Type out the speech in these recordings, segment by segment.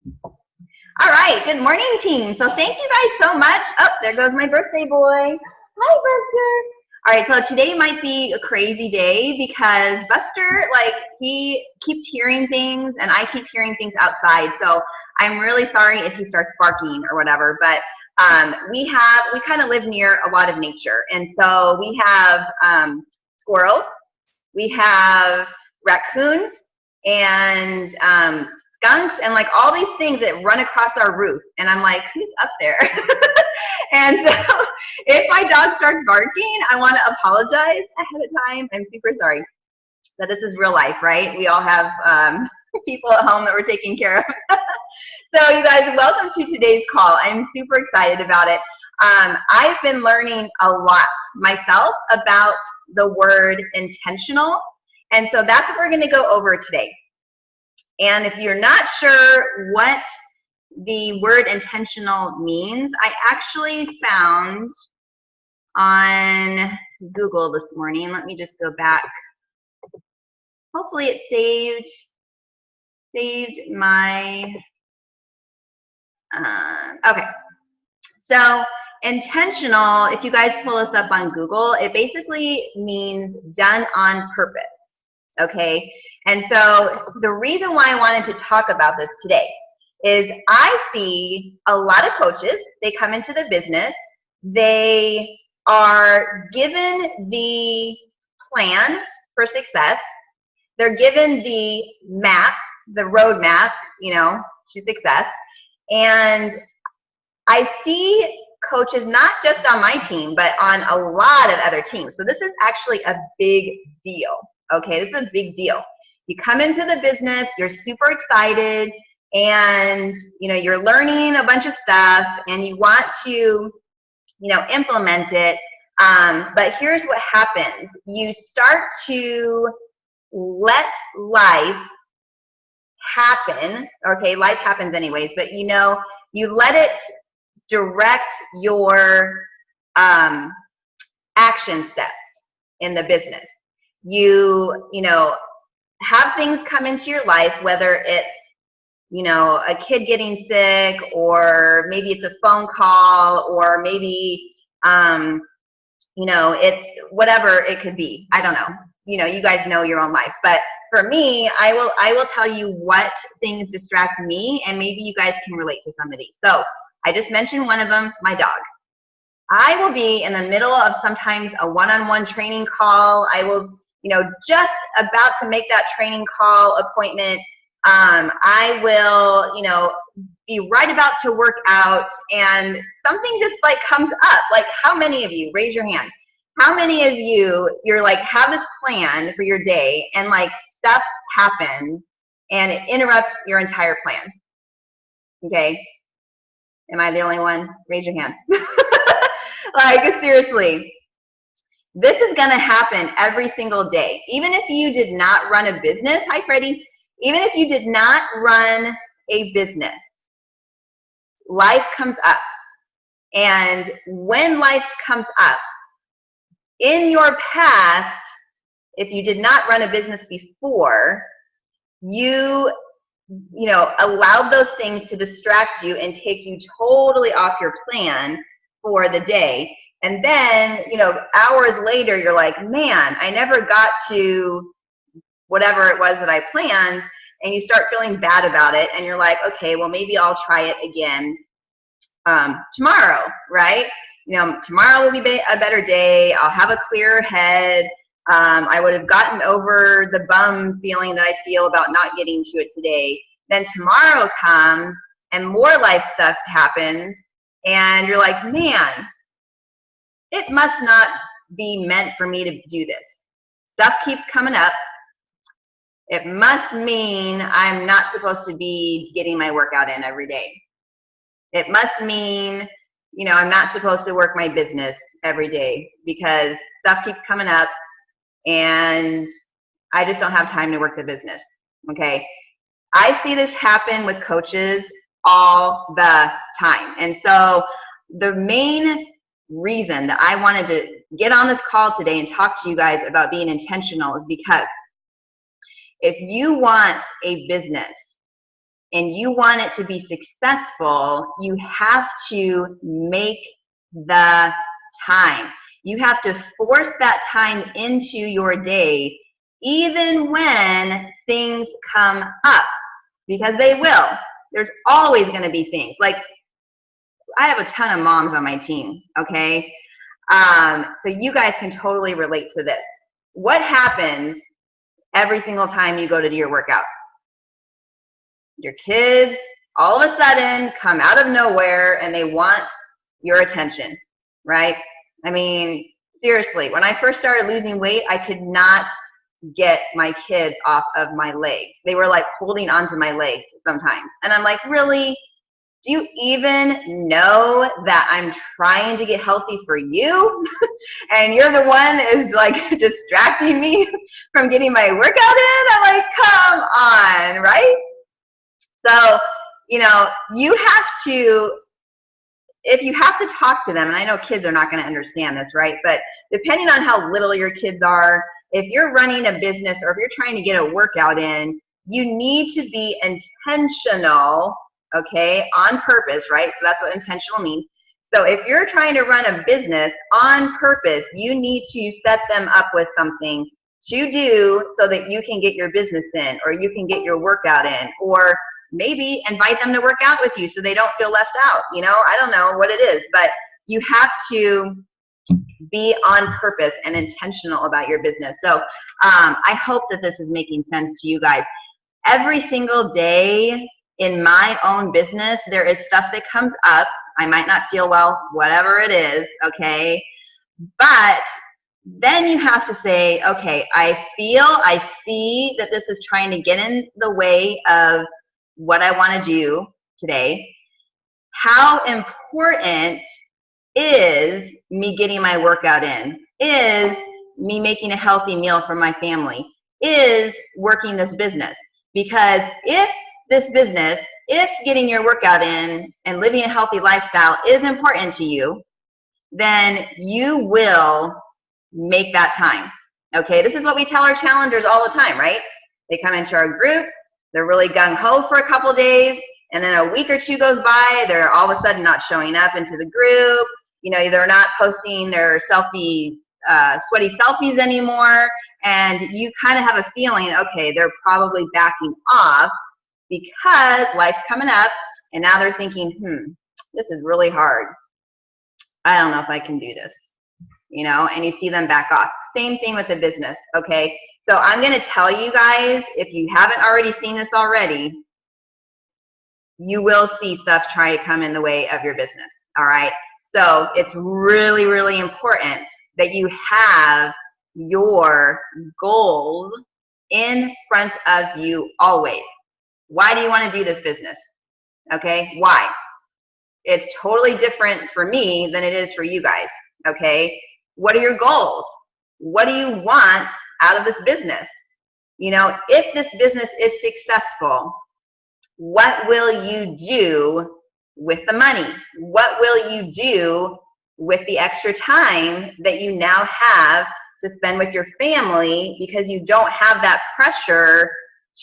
All right, good morning, team. So thank you guys so much. Oh, there goes my birthday boy. Hi, Buster. All right, so today might be a crazy day because Buster, he keeps hearing things and I keep hearing things outside. So I'm really sorry if he starts barking or whatever, but we kind of live near a lot of nature. And so we have squirrels, we have raccoons, and skunks, and like all these things that run across our roof. And I'm like, who's up there? And so if my dog starts barking, I want to apologize ahead of time. I'm super sorry. But this is real life, right? We all have people at home that we're taking care of. So you guys, welcome to today's call. I'm super excited about it. I've been learning a lot myself about the word intentional. And so that's what we're going to go over today. And if you're not sure what the word intentional means, I actually found on Google this morning. Let me just go back. Hopefully it saved my, okay. So intentional, if you guys pull us up on Google, it basically means done on purpose, okay? And so the reason why I wanted to talk about this today is I see a lot of coaches, they come into the business, they are given the plan for success, they're given the map, the roadmap, to success, and I see coaches not just on my team, but on a lot of other teams. So this is actually a big deal, okay? This is a big deal. You come into the business, you're super excited, and you're learning a bunch of stuff, and you want to, implement it. But here's what happens: you start to let life happen. Okay, life happens anyways, but you let it direct your action steps in the business. You have things come into your life, whether it's a kid getting sick, or maybe it's a phone call, or maybe it's whatever it could be. I don't know. You guys know your own life, but for me, I will tell you what things distract me, and maybe you guys can relate to some of these. So I just mentioned one of them, my dog. I will be in the middle of sometimes a one-on-one training call. I will, just about to make that training call appointment. I will, be right about to work out, and something just comes up. Like, how many of you, raise your hand, how many of you, you're have this plan for your day, and stuff happens and it interrupts your entire plan? Okay. Am I the only one? Raise your hand. Seriously, this is going to happen every single day. Even if you did not run a business, hi Freddie, even if you did not run a business, life comes up. And when life comes up, in your past, if you did not run a business before, you allowed those things to distract you and take you totally off your plan for the day. And then, hours later, you're like, man, I never got to whatever it was that I planned, and you start feeling bad about it, and you're like, okay, well, maybe I'll try it again tomorrow, right? Tomorrow will be a better day. I'll have a clearer head. I would have gotten over the bum feeling that I feel about not getting to it today. Then tomorrow comes and more life stuff happens, and you're like, man, it must not be meant for me to do this. Stuff keeps coming up. It must mean I'm not supposed to be getting my workout in every day. It must mean, I'm not supposed to work my business every day because stuff keeps coming up and I just don't have time to work the business, okay? I see this happen with coaches all the time. And so the main reason that I wanted to get on this call today and talk to you guys about being intentional is because if you want a business and you want it to be successful, you have to make the time. You have to force that time into your day, even when things come up, because they will. There's always going to be things. Like, I have a ton of moms on my team, okay? So you guys can totally relate to this. What happens every single time you go to do your workout? Your kids all of a sudden come out of nowhere and they want your attention, right? I mean, seriously, when I first started losing weight, I could not get my kids off of my legs. They were like holding onto my legs sometimes. And I'm like, really? Do you even know that I'm trying to get healthy for you? And you're the one that is like distracting me from getting my workout in? I'm like, come on, right? So, you know, you have to, if you have to talk to them, and I know kids are not going to understand this, right? But depending on how little your kids are, if you're running a business or if you're trying to get a workout in, you need to be intentional, okay, on purpose, right? So that's what intentional means. So if you're trying to run a business on purpose, you need to set them up with something to do so that you can get your business in, or you can get your workout in, or maybe invite them to work out with you so they don't feel left out. You know, I don't know what it is, but you have to be on purpose and intentional about your business. So I hope that this is making sense to you guys. Every single day in my own business, there is stuff that comes up. I might not feel well, whatever it is, okay? But then you have to say, okay, I see that this is trying to get in the way of what I want to do today. How important is me getting my workout in? Is me making a healthy meal for my family? Is working this business? Because if getting your workout in and living a healthy lifestyle is important to you, then you will make that time. Okay, this is what we tell our challengers all the time, right? They come into our group, they're really gung-ho for a couple days, and then a week or two goes by, they're all of a sudden not showing up into the group. You know, they're not posting their sweaty selfies anymore, and you kind of have a feeling, okay, they're probably backing off because life's coming up, and now they're thinking, this is really hard. I don't know if I can do this, you know, and you see them back off. Same thing with the business, okay? So I'm going to tell you guys, if you haven't already seen this already, you will see stuff try to come in the way of your business, all right? So it's really, really important that you have your goals in front of you always. Why do you want to do this business? Okay, why? It's totally different for me than it is for you guys, okay? What are your goals? What do you want out of this business? You know, if this business is successful, what will you do with the money? What will you do with the extra time that you now have to spend with your family, because you don't have that pressure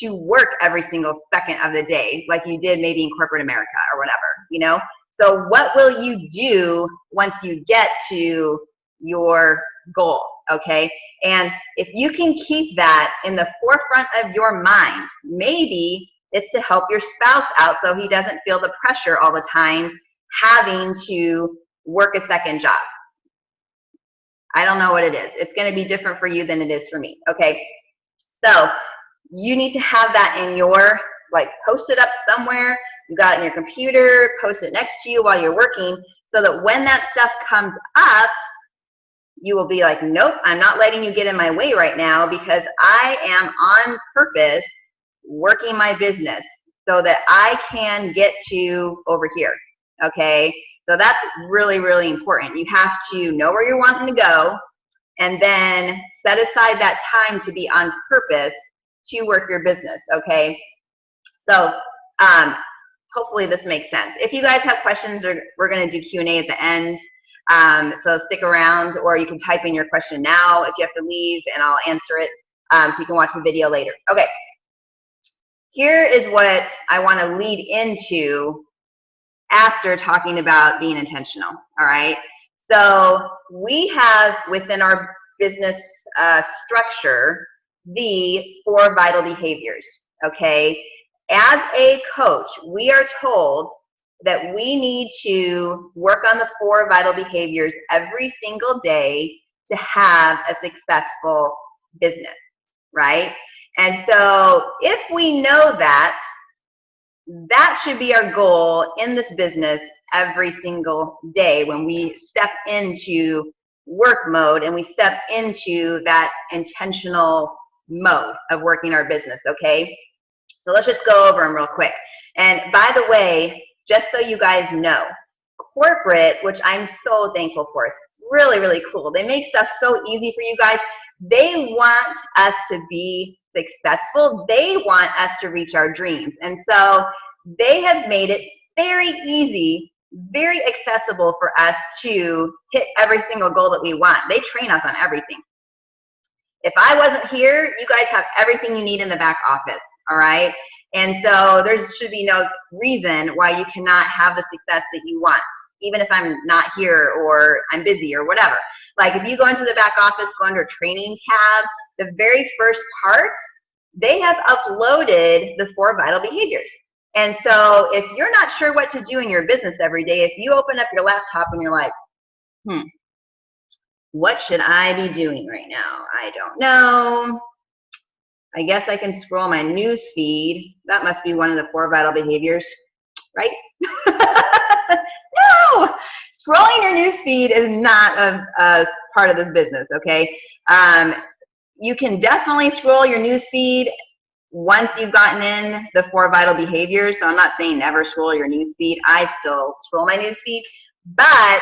to work every single second of the day like you did maybe in corporate America or whatever, you know? So what will you do once you get to your goal, okay? And if you can keep that in the forefront of your mind, maybe it's to help your spouse out so he doesn't feel the pressure all the time having to work a second job. I don't know what it is. It's going to be different for you than it is for me, okay? So you need to have that in your, like, post it up somewhere. You got it in your computer, post it next to you while you're working, so that when that stuff comes up, you will be like, nope, I'm not letting you get in my way right now, because I am on purpose working my business so that I can get to over here, okay? So that's really, really important. You have to know where you're wanting to go, and then set aside that time to be on purpose to work your business, okay? So hopefully this makes sense. If you guys have questions, we're going to do Q&A at the end. So stick around, or you can type in your question now if you have to leave, and I'll answer it, so you can watch the video later. Okay. here is what I want to lead into after talking about being intentional, all right? So we have within our business structure the 4 vital behaviors, okay? As a coach, we are told that we need to work on the 4 vital behaviors every single day to have a successful business, right? And so if we know that, that should be our goal in this business every single day when we step into work mode and we step into that intentional mode of working our business, okay? So let's just go over them real quick. And by the way, just so you guys know, corporate, which I'm so thankful for, it's really, really cool. They make stuff so easy for you guys. They want us to be successful. They want us to reach our dreams. And so they have made it very easy, very accessible for us to hit every single goal that we want. They train us on everything. If I wasn't here, you guys have everything you need in the back office, all right? And so there should be no reason why you cannot have the success that you want, even if I'm not here or I'm busy or whatever. Like if you go into the back office, go under training tab, the very first part, they have uploaded the 4 vital behaviors. And so if you're not sure what to do in your business every day, if you open up your laptop and you're like, what should I be doing right now? I don't know. I guess I can scroll my news feed. That must be one of the 4 vital behaviors, right? No! Scrolling your news feed is not a part of this business, okay? You can definitely scroll your news feed once you've gotten in the 4 vital behaviors. So I'm not saying never scroll your news feed. I still scroll my news feed. But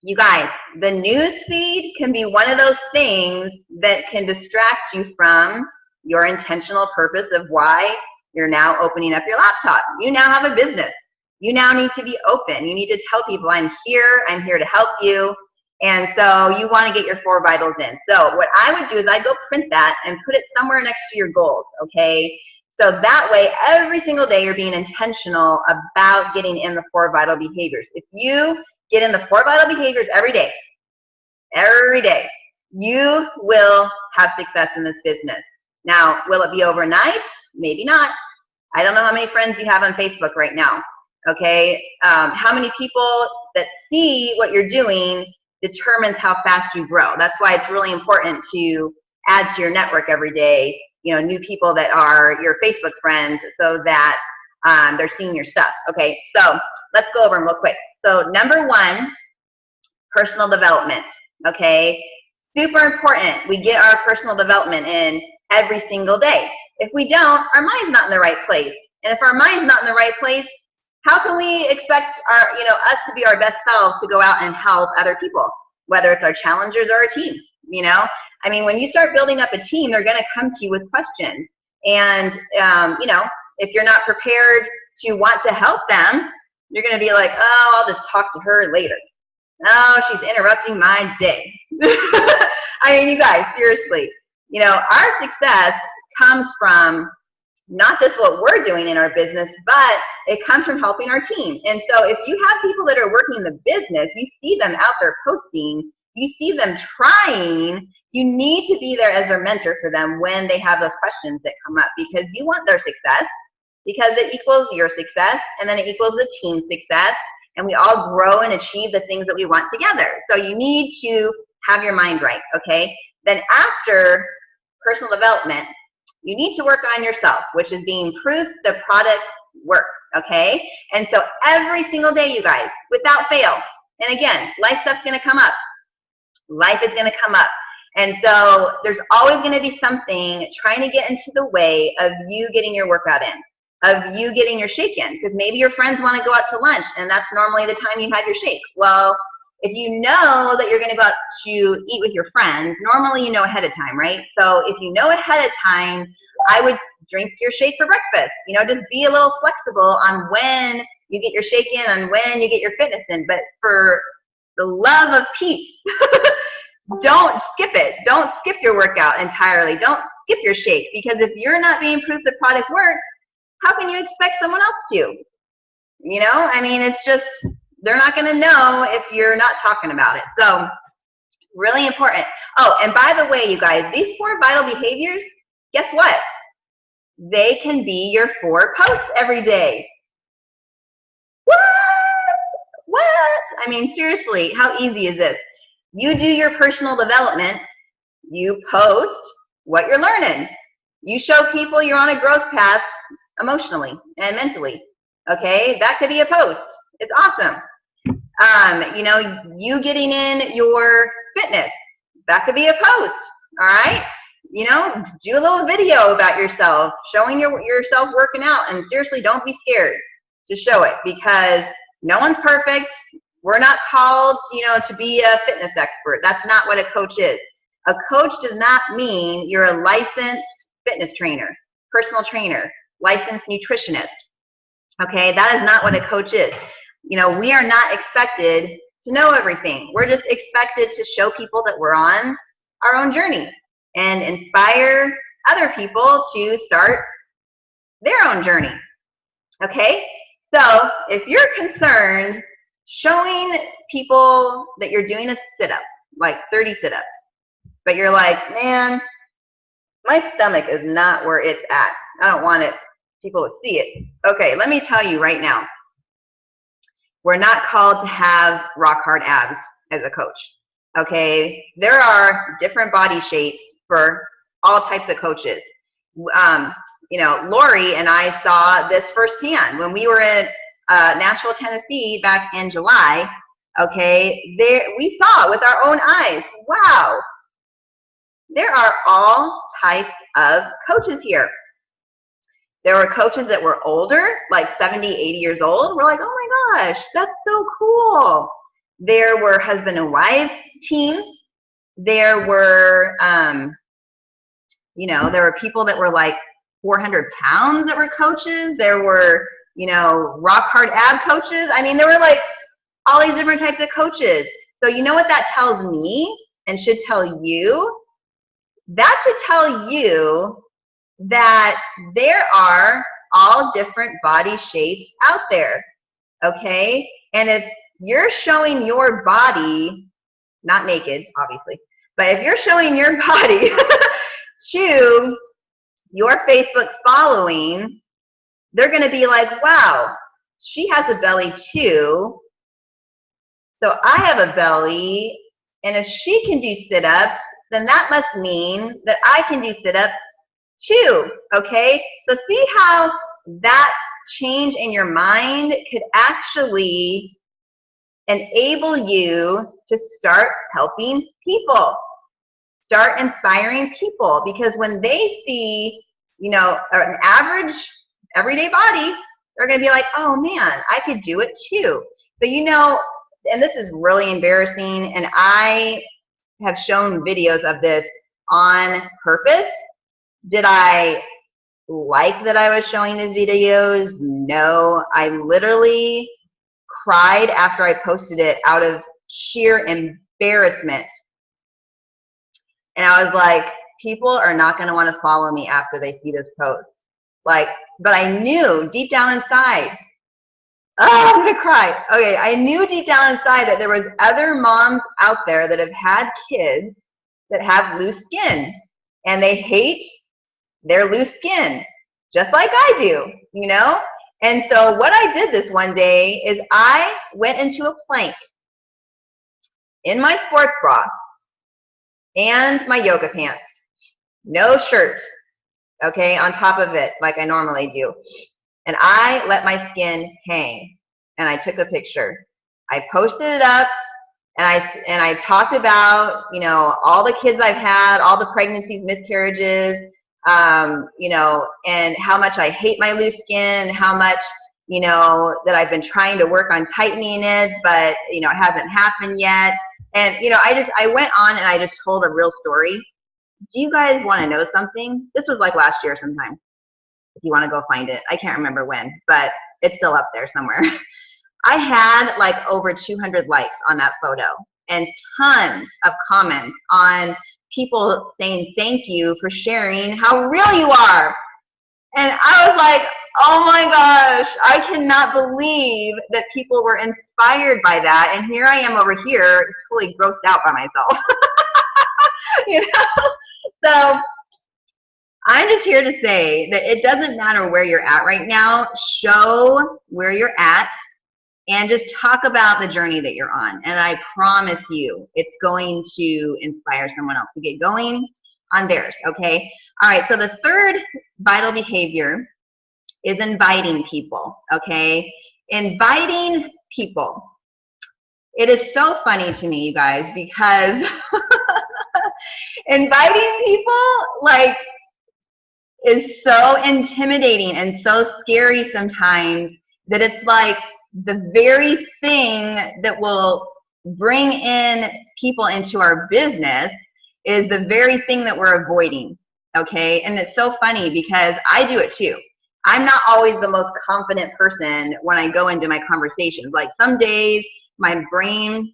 you guys, the news feed can be one of those things that can distract you from your intentional purpose of why you're now opening up your laptop. You now have a business. You now need to be open. You need to tell people, I'm here to help you. And so you want to get your 4 vitals in. So what I would do is I'd go print that and put it somewhere next to your goals, okay? So that way, every single day you're being intentional about getting in the 4 vital behaviors. If you get in the 4 vital behaviors every day, you will have success in this business. Now, will it be overnight? Maybe not. I don't know how many friends you have on Facebook right now, okay? How many people that see what you're doing determines how fast you grow. That's why it's really important to add to your network every day, you know, new people that are your Facebook friends so that they're seeing your stuff, okay? So let's go over them real quick. So number 1, personal development, okay? Super important. We get our personal development in every single day. If we don't, our mind's not in the right place. And if our mind's not in the right place, how can we expect us to be our best selves to go out and help other people, whether it's our challengers or our team, you know? I mean, when you start building up a team, they're going to come to you with questions. And, if you're not prepared to want to help them, you're going to be like, oh, I'll just talk to her later. Oh, she's interrupting my day. I mean, you guys, seriously, our success comes from not just what we're doing in our business, but it comes from helping our team. And so if you have people that are working the business, you see them out there posting, you see them trying, you need to be there as their mentor for them when they have those questions that come up, because you want their success, because it equals your success, and then it equals the team's success, and we all grow and achieve the things that we want together. So you need to have your mind right, okay? Then after personal development, you need to work on yourself, which is being proof the product works, okay? And so every single day, you guys, without fail, and again, life stuff's gonna come up. Life is gonna come up. And so there's always gonna be something trying to get into the way of you getting your workout in, of you getting your shake in, because maybe your friends wanna go out to lunch, and that's normally the time you have your shake. Well, if you know that you're going to go out to eat with your friends, normally you know ahead of time, right? So if you know ahead of time, I would drink your shake for breakfast. Just be a little flexible on when you get your shake in, on when you get your fitness in. But for the love of peace, don't skip it. Don't skip your workout entirely. Don't skip your shake, because if you're not being proof the product works, how can you expect someone else to? You know, I mean, it's just, they're not going to know if you're not talking about it. So really important. Oh, and by the way, you guys, these 4 vital behaviors, guess what? They can be your 4 posts every day. What? What? I mean, seriously, how easy is this? You do your personal development. You post what you're learning. You show people you're on a growth path emotionally and mentally. Okay, that could be a post. It's awesome. You know, you getting in your fitness, that could be a post. All right, you know, do a little video about yourself, showing yourself working out. And seriously, don't be scared to show it, because no one's perfect. We're not called, you know, to be a fitness expert. That's not what a coach is. A coach does not mean you're a licensed fitness trainer, personal trainer, licensed nutritionist. Okay, that is not what a coach is. You know, we are not expected to know everything. We're just expected to show people that we're on our own journey and inspire other people to start their own journey. Okay, so if you're concerned showing people that you're doing a sit-up, like 30 sit-ups, but you're like, man, my stomach is not where it's at. I don't want it. People would see it. Okay, let me tell you right now, we're not called to have rock hard abs as a coach. Okay, there are different body shapes for all types of coaches. You know, Lori and I saw this firsthand when we were in Nashville, Tennessee back in July. Okay, there we saw it with our own eyes. Wow, there are all types of coaches here. There were coaches that were older, like 70, 80 years old. We're like, oh my gosh, that's so cool. There were husband and wife teams. There were, you know, there were people that were like 400 pounds that were coaches. There were, you know, rock hard ab coaches. I mean, there were like all these different types of coaches. So you know what that tells me and should tell you? That should tell you that there are all different body shapes out there, okay? And if you're showing your body, not naked, obviously, but if you're showing your body to your Facebook following, they're going to be like, wow, she has a belly too, so I have a belly, and if she can do sit-ups, then that must mean that I can do sit-ups too, okay? So see how that change in your mind could actually enable you to start helping people, start inspiring people, because when they see, you know, an average everyday body, they're going to be like, oh man, I could do it too. So, you know, and this is really embarrassing, and I have shown videos of this on purpose. Did I like that I was showing these videos? No, I literally cried after I posted it out of sheer embarrassment. And I was like, people are not going to want to follow me after they see this post. Like, but I knew deep down inside, oh, I'm going to cry. Okay, I knew deep down inside that there was other moms out there that have had kids that have loose skin, and they hate their loose skin, just like I do, you know? And so what I did this one day is I went into a plank in my sports bra and my yoga pants, no shirt, okay, on top of it like I normally do. And I let my skin hang, and I took a picture. I posted it up, and I talked about, you know, all the kids I've had, all the pregnancies, miscarriages, you know, and how much I hate my loose skin, how much, you know, that I've been trying to work on tightening it, but, you know, it hasn't happened yet. And, you know, I went on and I just told a real story. Do you guys want to know something? This was like last year sometime. If you want to go find it. I can't remember when, but it's still up there somewhere. I had like over 200 likes on that photo and tons of comments on people saying thank you for sharing how real you are. And I was like, oh my gosh, I cannot believe that people were inspired by that. And here I am over here, totally grossed out by myself. You know? So I'm just here to say that it doesn't matter where you're at right now. Show where you're at and just talk about the journey that you're on. And I promise you, it's going to inspire someone else to get going on theirs, okay? All right, so the third vital behavior is inviting people, okay? Inviting people. It is so funny to me, you guys, because inviting people, like, is so intimidating and so scary sometimes that it's like the very thing that will bring in people into our business is the very thing that we're avoiding, okay? And it's so funny because I do it too. I'm not always the most confident person when I go into my conversations. Like some days my brain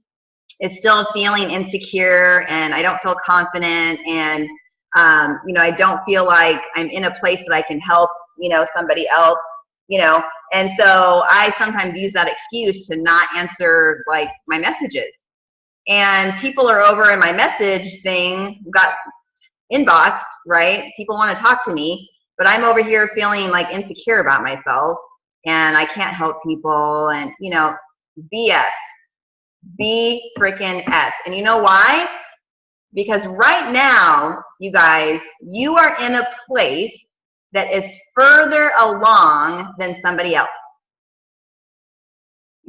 is still feeling insecure and I don't feel confident, and you know, I don't feel like I'm in a place that I can help, you know, somebody else, you know, and so I sometimes use that excuse to not answer like my messages. And people are over in my message thing, got inbox, right? People want to talk to me, but I'm over here feeling like insecure about myself and I can't help people, and, you know, BS. B freaking S. And you know why? Because right now, you guys, you are in a place that is further along than somebody else.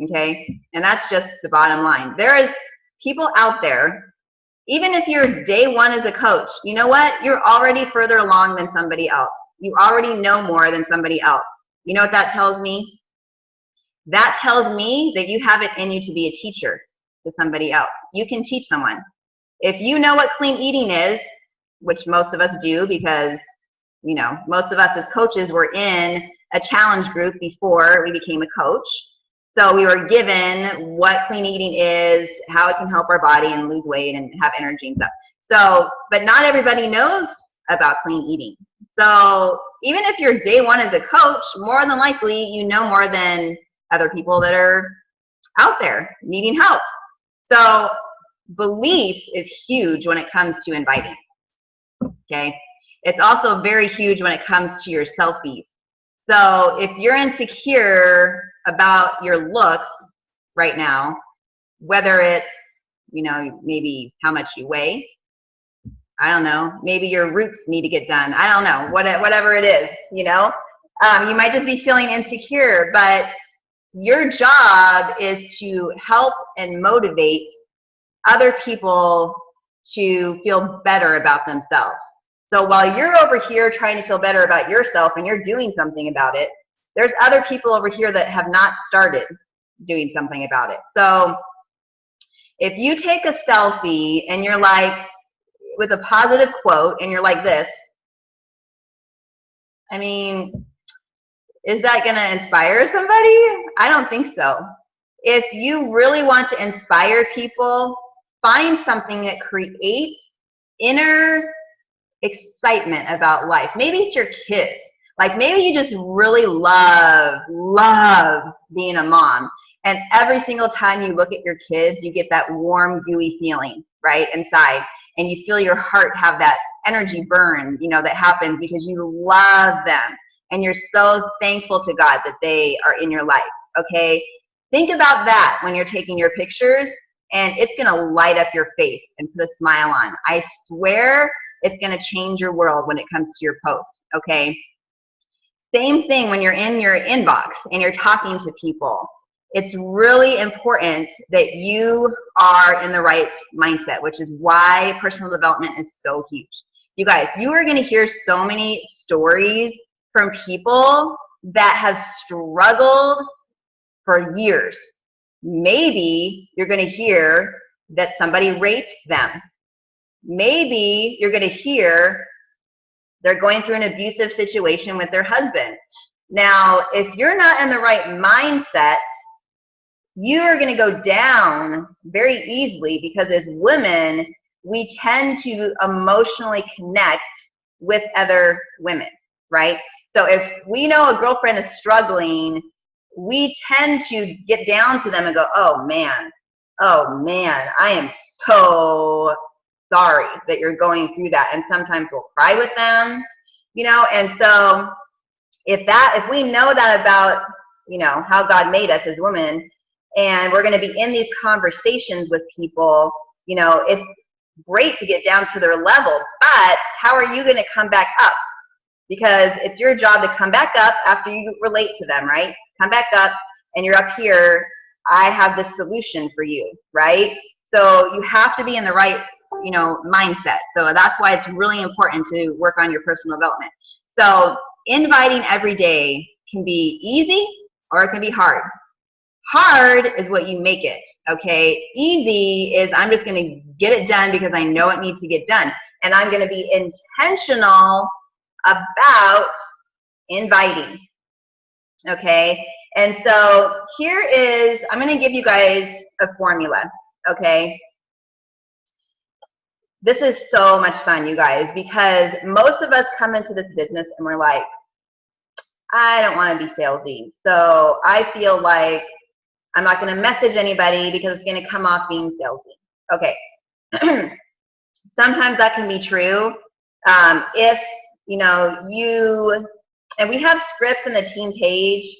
Okay? And that's just the bottom line. There is people out there, even if you're day one as a coach, you know what? You're already further along than somebody else. You already know more than somebody else. You know what that tells me? That tells me that you have it in you to be a teacher to somebody else. You can teach someone. If you know what clean eating is, which most of us do because, you know, most of us as coaches were in a challenge group before we became a coach. So we were given what clean eating is, how it can help our body and lose weight and have energy and stuff. So, but not everybody knows about clean eating. So even if you're day one as a coach, more than likely you know more than other people that are out there needing help. So belief is huge when it comes to inviting, okay? It's also very huge when it comes to your selfies. So if you're insecure about your looks right now, whether it's, you know, maybe how much you weigh, I don't know, maybe your roots need to get done, I don't know, whatever it is, you know, you might just be feeling insecure, but your job is to help and motivate other people to feel better about themselves. So while you're over here trying to feel better about yourself and you're doing something about it, there's other people over here that have not started doing something about it. So if you take a selfie and you're like, with a positive quote, and you're like this, I mean, is that going to inspire somebody? I don't think so. If you really want to inspire people, find something that creates inner excitement about life. Maybe it's your kids. Like maybe you just really love being a mom. And every single time you look at your kids, you get that warm, gooey feeling, right, inside. And you feel your heart have that energy burn, you know, that happens because you love them. And you're so thankful to God that they are in your life, okay? Think about that when you're taking your pictures, and it's going to light up your face and put a smile on. I swear it's going to change your world when it comes to your posts, okay? Same thing when you're in your inbox and you're talking to people. It's really important that you are in the right mindset, which is why personal development is so huge. You guys, you are going to hear so many stories from people that have struggled for years. Maybe you're going to hear that somebody raped them. Maybe you're going to hear they're going through an abusive situation with their husband. Now, if you're not in the right mindset, you are going to go down very easily, because as women, we tend to emotionally connect with other women, right? So if we know a girlfriend is struggling, we tend to get down to them and go, oh man, I am so sorry that you're going through that. And sometimes we'll cry with them, you know. And so if we know that about, you know, how God made us as women, and we're going to be in these conversations with people, you know, it's great to get down to their level, but how are you going to come back up? Because it's your job to come back up after you relate to them, right? Come back up, and you're up here. I have this solution for you, right? So you have to be in the right, you know, mindset. So that's why it's really important to work on your personal development. So inviting every day can be easy or it can be hard. Hard is what you make it, okay? Easy is I'm just going to get it done because I know it needs to get done. And I'm going to be intentional about inviting, okay? And so here is, I'm going to give you guys a formula, okay? This is so much fun, you guys, because most of us come into this business and we're like, I don't want to be salesy. So I feel like I'm not going to message anybody because it's going to come off being salesy. Okay. Sometimes that can be true. If, you know, and we have scripts in the team page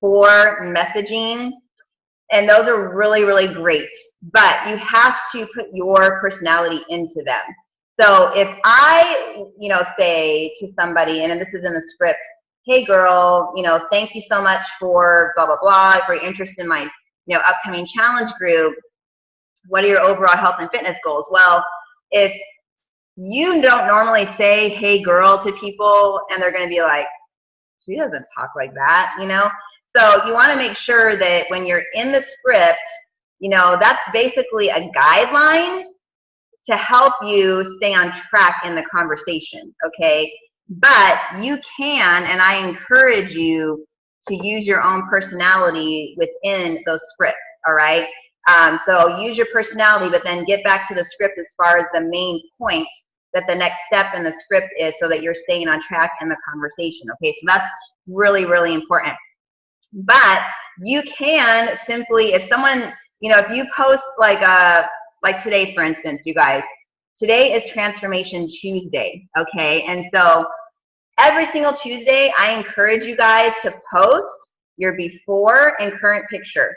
for messaging, and those are really, really great. But you have to put your personality into them. So if I, you know, say to somebody, and this is in the script, hey girl, you know, thank you so much for blah, blah, blah, for your interest in my, you know, upcoming challenge group. What are your overall health and fitness goals? Well, if you don't normally say, hey girl, to people, and they're going to be like, she doesn't talk like that, you know? So you want to make sure that when you're in the script, you know, that's basically a guideline to help you stay on track in the conversation, okay? But you can, and I encourage you to use your own personality within those scripts, all right? So use your personality, but then get back to the script as far as the main points that the next step in the script is, so that you're staying on track in the conversation, okay? So that's really, really important. But you can simply, if someone, you know, if you post like today, for instance, you guys, today is Transformation Tuesday, okay? And so every single Tuesday, I encourage you guys to post your before and current picture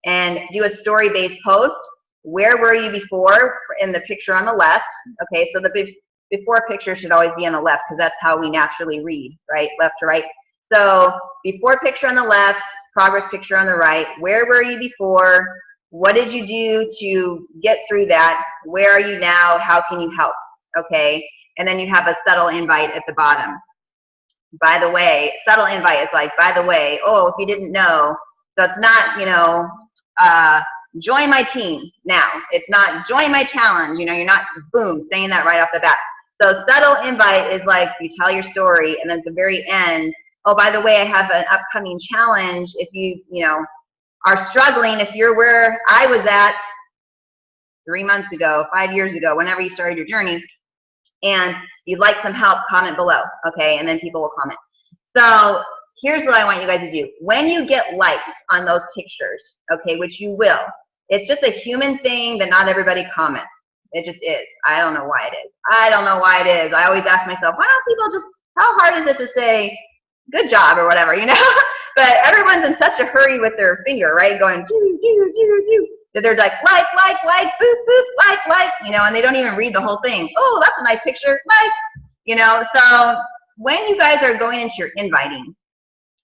and do a story-based post. Where were you before in the picture on the left? Okay, so the before picture should always be on the left because that's how we naturally read, right? Left to right. So before picture on the left, progress picture on the right. Where were you before? What did you do to get through that? Where are you now? How can you help? Okay, and then you have a subtle invite at the bottom. By the way, subtle invite is like, by the way, oh, if you didn't know, so it's not, you know, join my team now. It's not join my challenge. You know, you're not, boom, saying that right off the bat. So subtle invite is like you tell your story, and then at the very end, oh, by the way, I have an upcoming challenge. If you know, are struggling, if you're where I was at 3 months ago, 5 years ago, whenever you started your journey, and you'd like some help, comment below, okay? And then people will comment. So here's what I want you guys to do. When you get likes on those pictures, okay, which you will, it's just a human thing that not everybody comments. It just is. I don't know why it is. I don't know why it is. I always ask myself, why don't people just, how hard is it to say good job or whatever, you know? But everyone's in such a hurry with their finger, right? Going, do, do, do, do. That they're like, boop, boop, like, you know, and they don't even read the whole thing. Oh, that's a nice picture, like, you know. So when you guys are going into your inviting,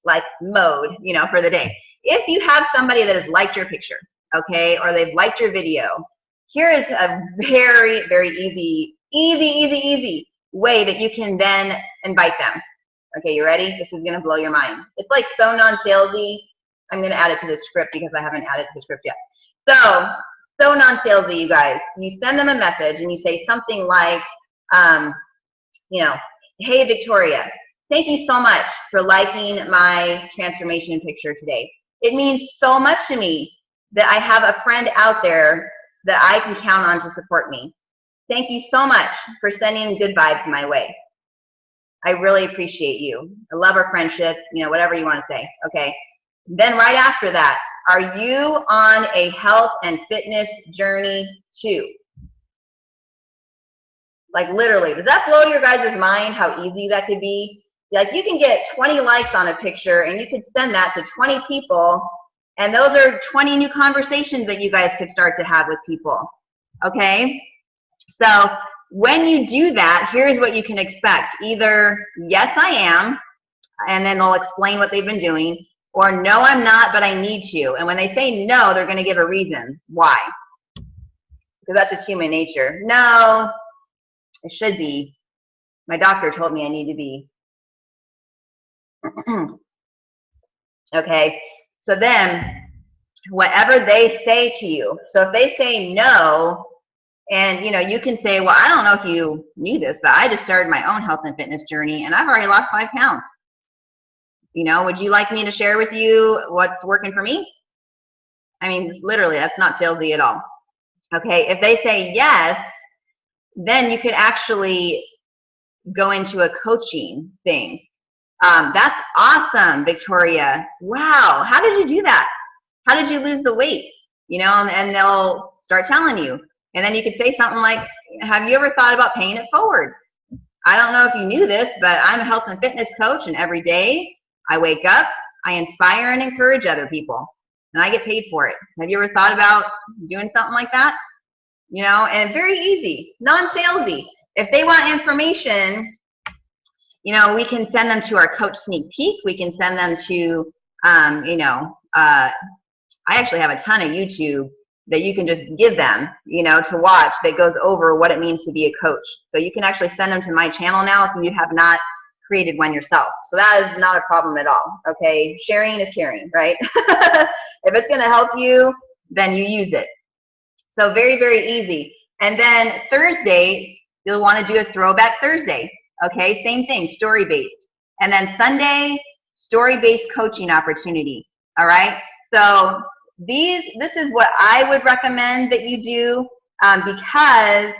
like, mode, you know, for the day, if you have somebody that has liked your picture, okay, or they've liked your video, here is a very, very easy way that you can then invite them. Okay, you ready? This is going to blow your mind. It's like so non-salesy. I'm going to add it to the script because I haven't added to the script yet. So non-salesy, you guys. You send them a message and you say something like, you know, hey, Victoria, thank you so much for liking my transformation picture today. It means so much to me that I have a friend out there that I can count on to support me. Thank you so much for sending good vibes my way. I really appreciate you. I love our friendship, whatever you want to say. Okay. Then right after that, are you on a health and fitness journey too? Like literally, does that blow your guys' mind how easy that could be? Like you can get 20 likes on a picture and you could send that to 20 people, and those are 20 new conversations that you guys could start to have with people. Okay? So when you do that, here's what you can expect. Either, yes, I am, and then they'll explain what they've been doing, or no, I'm not, but I need to. And when they say no, they're going to give a reason why. Because that's just human nature. No, it should be. My doctor told me I need to be. Okay, so then whatever they say to you, so if they say no, and you can say, well, I don't know if you knew this, but I just started my own health and fitness journey and I've already lost 5 pounds. Would you like me to share with you what's working for me? I mean, literally, that's not salesy at all. Okay, if they say yes, then you could actually go into a coaching thing. That's awesome, Victoria. Wow, how did you do that? How did you lose the weight? And they'll start telling you. And then you could say something like, have you ever thought about paying it forward? I don't know if you knew this, but I'm a health and fitness coach, and every day I wake up, I inspire and encourage other people, and I get paid for it. Have you ever thought about doing something like that? And very easy, non-salesy. If they want information, we can send them to our coach sneak peek. We can send them to, I actually have a ton of YouTube that you can just give them, to watch that goes over what it means to be a coach. So you can actually send them to my channel now if you have not created one yourself. So that is not a problem at all. Okay, sharing is caring, right? If it's going to help you, then you use it. So very, very easy. And then Thursday, you'll want to do a throwback Thursday. Okay, same thing, story-based. And then Sunday, story-based coaching opportunity. All right, so this is what I would recommend that you do, because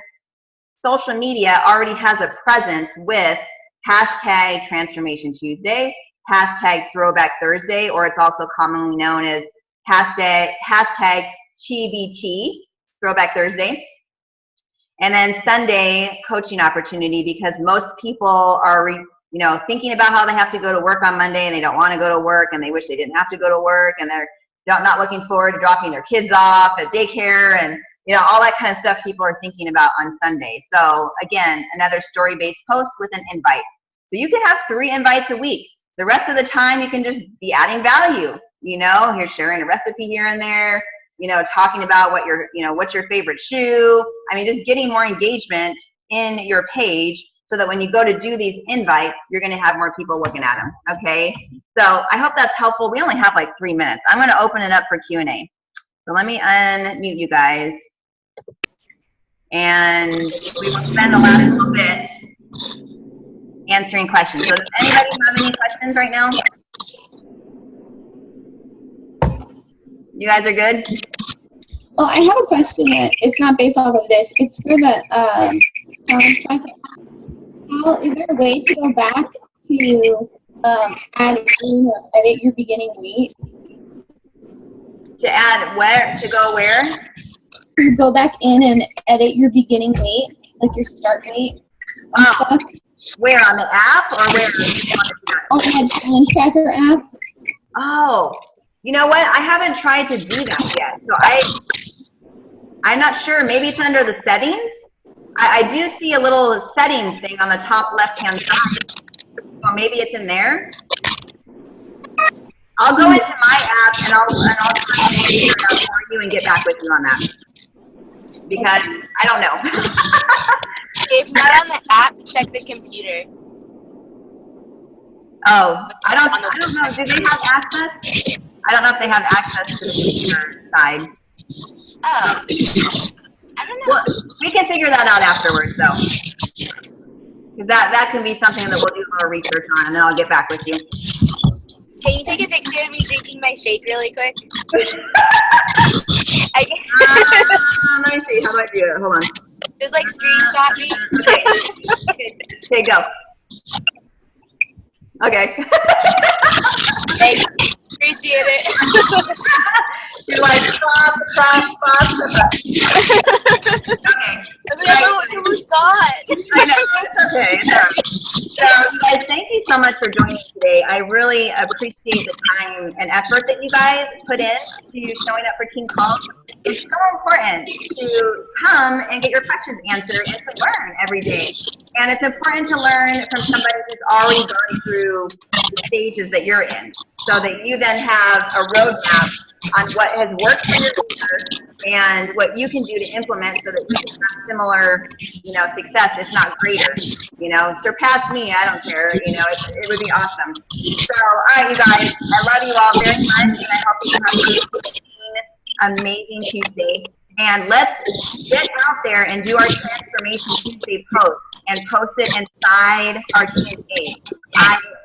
social media already has a presence with hashtag Transformation Tuesday, hashtag Throwback Thursday, or it's also commonly known as hashtag TBT, Throwback Thursday. And then Sunday, coaching opportunity, because most people are thinking about how they have to go to work on Monday and they don't want to go to work and they wish they didn't have to go to work, and they're not looking forward to dropping their kids off at daycare, and all that kind of stuff people are thinking about on Sunday. So again, another story-based post with an invite. So you can have 3 invites a week. The rest of the time you can just be adding value. You're sharing a recipe here and there, talking about what's your favorite shoe. I mean, just getting more engagement in your page so that when you go to do these invites, you're going to have more people looking at them. Okay, so I hope that's helpful. We only have like 3 minutes. I'm going to open it up for Q&A. So let me unmute you guys, and we will spend the last little bit answering questions. So does anybody have any questions right now? You guys are good? Oh, I have a question. It's not based off of this. It's for the How is there a way to go back to add in or edit your beginning weight? To add where? To go where? To go back in and edit your beginning weight, like your start weight. Oh, where, on the app or where? On the challenge tracker app. Oh, you know what? I haven't tried to do that yet. So I'm not sure. Maybe it's under the settings. I do see a little settings thing on the top left-hand side. So maybe it's in there. I'll go into my app and I'll try and figure it out for you and get back with you on that. Because I don't know. If not on the app, check the computer. Oh, I don't know. Do they have access? I don't know if they have access to the computer side. Oh. I don't know. Well, we can figure that out afterwards, though. Because that can be something that we'll do a little research on, and then I'll get back with you. Can you take a picture of me drinking my shake really quick? Let me see. How do I do it? Hold on. Just like screenshot me. Okay, go. Okay. Thanks. Appreciate it. You're like, stop. Okay. I mean, it was God. I know, it's okay. It's all right. So, you guys, thank you so much for joining today. I really appreciate the time and effort that you guys put in to showing up for team calls. It's so important to come and get your questions answered and to learn every day. And it's important to learn from somebody who's already gone through the stages that you're in, so that you then have a roadmap on what has worked for your leader and what you can do to implement so that you can have similar, success, if not greater. Surpass me, I don't care. It would be awesome. So, all right, you guys, I love you all very much, and I hope you have an amazing Tuesday. And let's get out there and do our Transformation Tuesday post and post it inside our team page.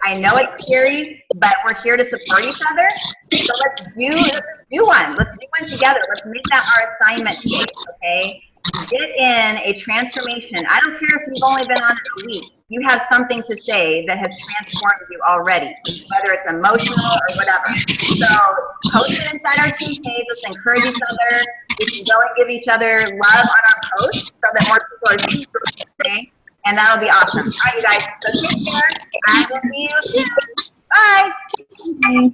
I know it's scary, but we're here to support each other. So let's do one. Let's do one together. Let's make that our assignment today, okay? Get in a transformation. I don't care if you've only been on it a week. You have something to say that has transformed you already, whether it's emotional or whatever. So post it inside our team page. Let's encourage each other. We can go and give each other love on our post so that more people are seeing it, okay? And that'll be awesome. All right, you guys. So take care. I will see you soon. Bye.